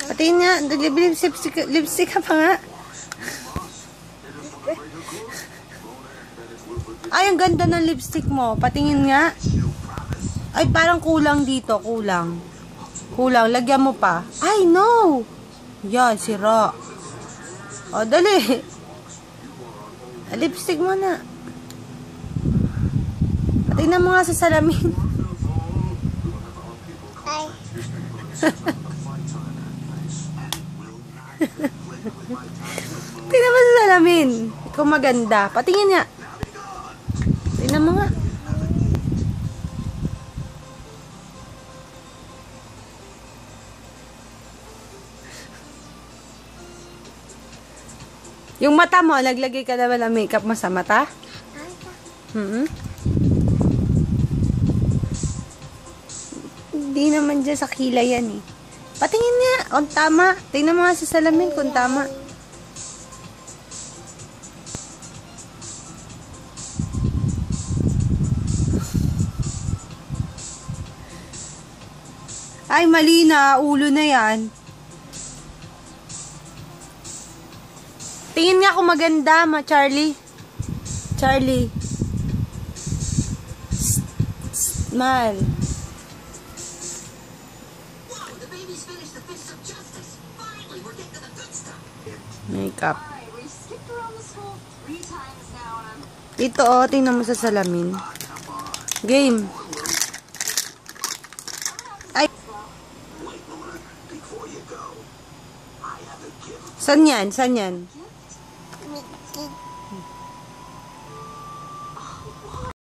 Patingin nga, lipstick ka pa nga. Ay, ang ganda ng lipstick mo. Patingin nga. Ay, parang kulang dito. Kulang. Lagyan mo pa. Ay, no! Yan, sira. O, dali. Lipstick mo na. Patingnan mo nga sa salamin. Ay. Tingnan mo sa salamin. Ikaw maganda. Patingin nga. Tingnan mo nga. Yung mata mo, naglagay ka naman ng makeup mo sa mata? Hindi naman dyan sa kilay yan eh. Patingin nga, kung tama. Tingnan mo nga sa salamin kung tama. Ay, mali na. Ulo na yan. Tingin nga kung maganda, Charlie. Charlie. Smile. Makeup. Ito oh, tingnan mo sa salamin. Game. Ay. San yan? San yan?